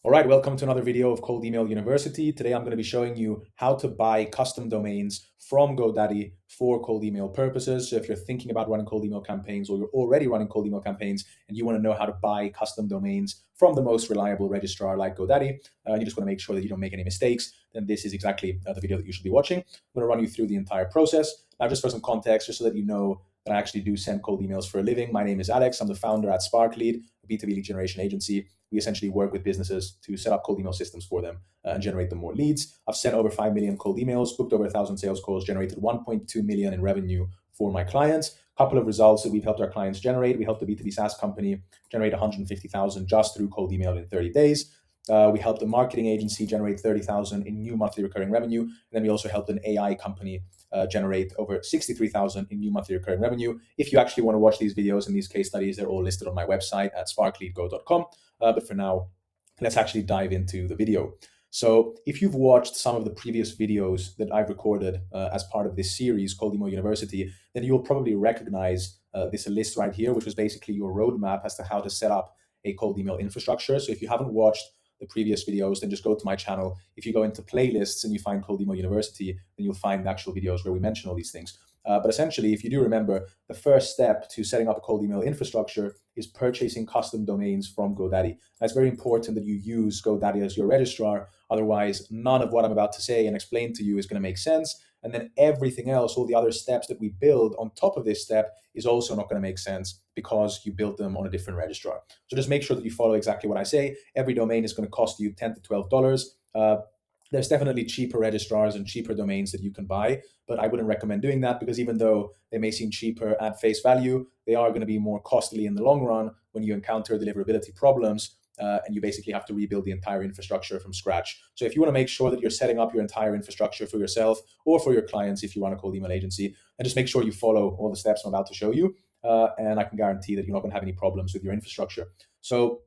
All right, welcome to another video of Cold Email University. Today I'm going to be showing you how to buy custom domains from GoDaddy for cold email purposes. So if you're thinking about running cold email campaigns or you're already running cold email campaigns and you want to know how to buy custom domains from the most reliable registrar like GoDaddy, and you just want to make sure that you don't make any mistakes, then this is exactly the video that you should be watching. I'm going to run you through the entire process. Now, just for some context, just so that you know that I actually do send cold emails for a living. My name is Alex. I'm the founder at SparkLead, a B2B lead generation agency. We essentially work with businesses to set up cold email systems for them and generate them more leads. I've sent over 5 million cold emails, booked over 1,000 sales calls, generated 1.2 million in revenue for my clients. A couple of results that we've helped our clients generate. We helped the B2B SaaS company generate 150,000 just through cold email in 30 days. We helped a marketing agency generate 30,000 in new monthly recurring revenue. And then we also helped an AI company generate over 63,000 in new monthly recurring revenue. If you actually want to watch these videos and these case studies, they're all listed on my website at sparkleadgo.com. But for now, let's actually dive into the video. So if you've watched some of the previous videos that I've recorded as part of this series, Cold Email University, then you'll probably recognize this list right here, which was basically your roadmap as to how to set up a cold email infrastructure. So if you haven't watched the previous videos, then just go to my channel. If you go into playlists and you find Cold Email University, then you'll find the actual videos where we mention all these things. But essentially, if you do remember, the first step to setting up a cold email infrastructure is purchasing custom domains from GoDaddy. And it's very important that you use GoDaddy as your registrar. Otherwise, none of what I'm about to say and explain to you is going to make sense. And then everything else, all the other steps that we build on top of this step is also not going to make sense because you built them on a different registrar. So just make sure that you follow exactly what I say. Every domain is going to cost you $10 to $12. There's definitely cheaper registrars and cheaper domains that you can buy, but I wouldn't recommend doing that because even though they may seem cheaper at face value, they are going to be more costly in the long run when you encounter deliverability problems. And you basically have to rebuild the entire infrastructure from scratch. So if you want to make sure that you're setting up your entire infrastructure for yourself or for your clients, if you run a cold email agency, then just make sure you follow all the steps I'm about to show you. And I can guarantee that you're not going to have any problems with your infrastructure. So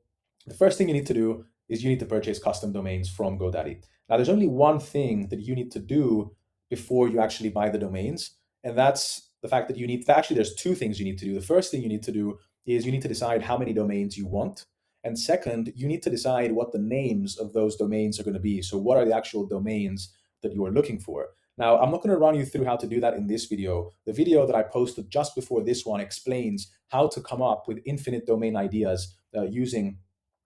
the first thing you need to do is you need to purchase custom domains from GoDaddy. Now, there's only one thing that you need to do before you actually buy the domains, and that's the fact that you need to, actually, there's two things you need to do. The first thing you need to do is you need to decide how many domains you want. And second, you need to decide what the names of those domains are going to be. So what are the actual domains that you are looking for? Now, I'm not going to run you through how to do that in this video. The video that I posted just before this one explains how to come up with infinite domain ideas using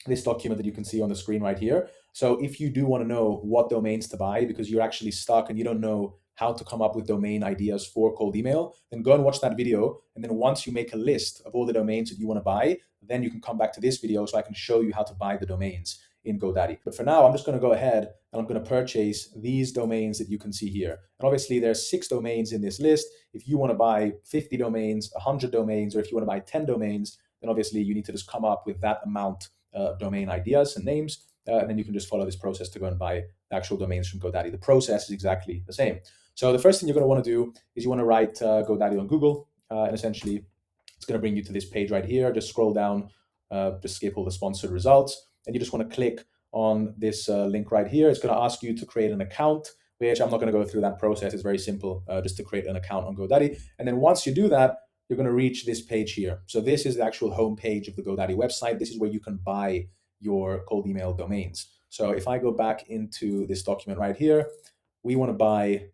this document that you can see on the screen right here. So if you do want to know what domains to buy because you're actually stuck and you don't know how to come up with domain ideas for cold email, then go and watch that video. And then once you make a list of all the domains that you want to buy, then you can come back to this video so I can show you how to buy the domains in GoDaddy. But for now, I'm just going to go ahead and I'm going to purchase these domains that you can see here. And obviously there's 6 domains in this list. If you want to buy 50 domains, 100 domains, or if you want to buy 10 domains, then obviously you need to just come up with that amount domain ideas and names, and then you can just follow this process to go and buy the actual domains from GoDaddy. The process is exactly the same. So the first thing you're going to want to do is you want to write GoDaddy on Google, and essentially it's going to bring you to this page right here. Just scroll down, just skip all the sponsored results, and you just want to click on this link right here. It's going to ask you to create an account, which I'm not going to go through that process. It's very simple, just to create an account on GoDaddy. And then once you do that, you're going to reach this page here. So this is the actual home page of the GoDaddy website. This is where you can buy your cold email domains. So if I go back into this document right here, we want to buy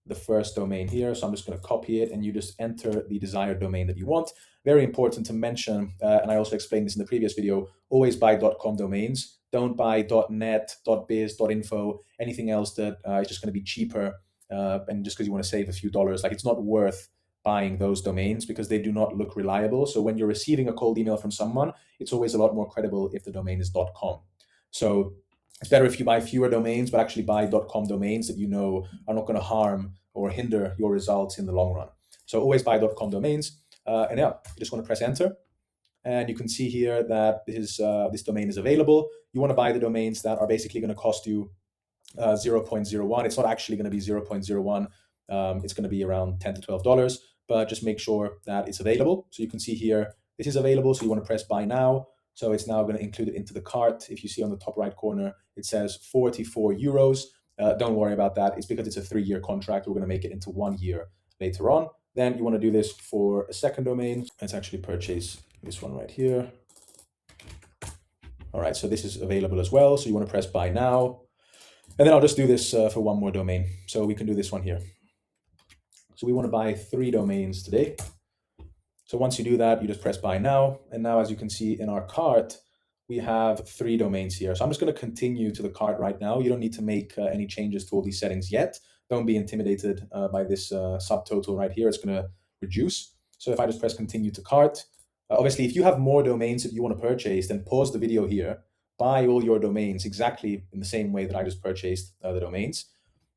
the first domain here. So I'm just going to copy it and you just enter the desired domain that you want. Very important to mention, and I also explained this in the previous video, always buy .com domains. Don't buy .net, .biz, .info, anything else that is just going to be cheaper and just because you want to save a few dollars. Like, it's not worth buying those domains because they do not look reliable. So when you're receiving a cold email from someone, it's always a lot more credible if the domain is .com. So it's better if you buy fewer domains, but actually buy .com domains that you know are not going to harm or hinder your results in the long run. So always buy .com domains. And yeah, you just want to press enter. And you can see here that this domain is available. You want to buy the domains that are basically going to cost you 0.01. It's not actually going to be 0.01. It's going to be around $10 to $12, but just make sure that it's available. So you can see here, this is available. So you want to press buy now. So it's now going to include it into the cart. If you see on the top right corner, it says 44 euros. Don't worry about that. It's because it's a 3-year contract. We're going to make it into 1 year later on. Then you want to do this for a second domain. Let's actually purchase this one right here. All right, so this is available as well. So you want to press buy now. And then I'll just do this for one more domain. So we can do this one here. So we want to buy 3 domains today. So once you do that, you just press buy now. And now, as you can see in our cart, we have 3 domains here. So I'm just going to continue to the cart right now. You don't need to make any changes to all these settings yet. Don't be intimidated by this subtotal right here. It's going to reduce. So if I just press continue to cart, obviously, if you have more domains that you want to purchase, then pause the video here, buy all your domains exactly in the same way that I just purchased the domains.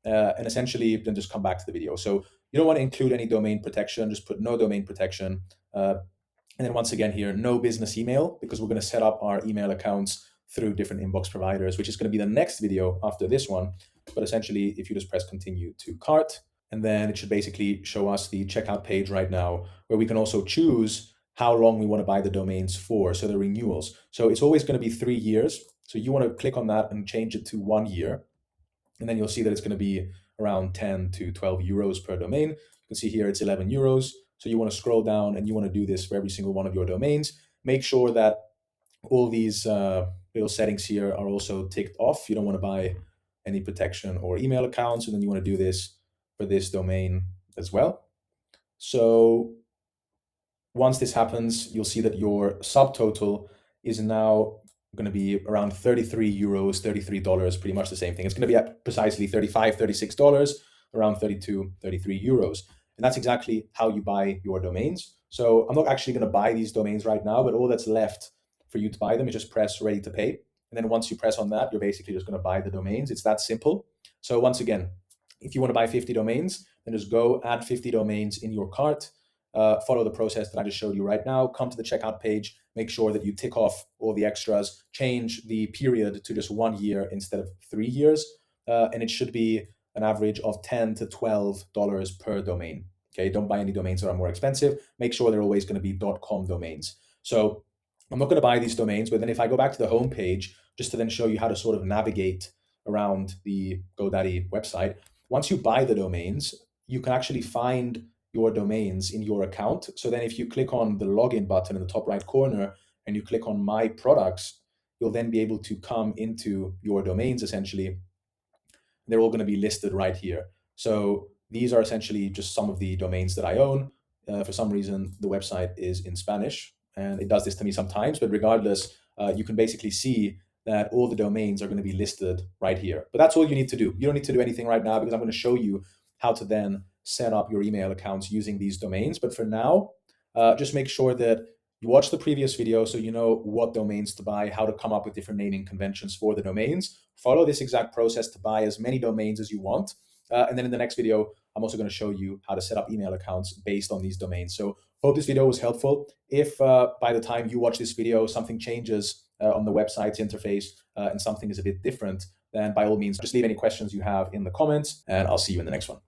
And essentially, then just come back to the video. So you don't want to include any domain protection. Just put no domain protection. And then once again here, no business email, because we're going to set up our email accounts through different inbox providers, which is going to be the next video after this one. But essentially, if you just press continue to cart, and then it should basically show us the checkout page right now, where we can also choose how long we want to buy the domains for, so the renewals. So it's always going to be 3 years. So you want to click on that and change it to 1 year. And then you'll see that it's going to be around 10 to 12 euros per domain. You can see here it's 11 euros. So you want to scroll down and you want to do this for every single one of your domains. Make sure that all these little settings here are also ticked off. You don't want to buy any protection or email accounts. And then you want to do this for this domain as well. So once this happens, you'll see that your subtotal is now going to be around 33 euros, $33, pretty much the same thing. It's going to be at precisely $35, $36, around 32, 33 euros. And that's exactly how you buy your domains. So I'm not actually going to buy these domains right now, but all that's left for you to buy them is just press ready to pay. And then once you press on that, you're basically just going to buy the domains. It's that simple. So once again, if you want to buy 50 domains, then just go add 50 domains in your cart. Follow the process that I just showed you right now. Come to the checkout page, make sure that you tick off all the extras, change the period to just 1 year instead of 3 years, and it should be an average of $10 to $12 per domain. Okay, don't buy any domains that are more expensive. Make sure they're always going to be .com domains. So I'm not going to buy these domains, but then if I go back to the home page, just to then show you how to sort of navigate around the GoDaddy website, once you buy the domains, you can actually find your domains in your account. So then if you click on the login button in the top right corner and you click on my products, you'll then be able to come into your domains essentially. They're all going to be listed right here. So these are essentially just some of the domains that I own. For some reason, the website is in Spanish and it does this to me sometimes, but regardless, you can basically see that all the domains are going to be listed right here. But that's all you need to do. You don't need to do anything right now because I'm going to show you how to then set up your email accounts using these domains. But for now, just make sure that you watch the previous video so you know what domains to buy, how to come up with different naming conventions for the domains. Follow this exact process to buy as many domains as you want. And then in the next video, I'm also going to show you how to set up email accounts based on these domains. So hope this video was helpful. If by the time you watch this video, something changes on the website's interface and something is a bit different, then by all means, just leave any questions you have in the comments and I'll see you in the next one.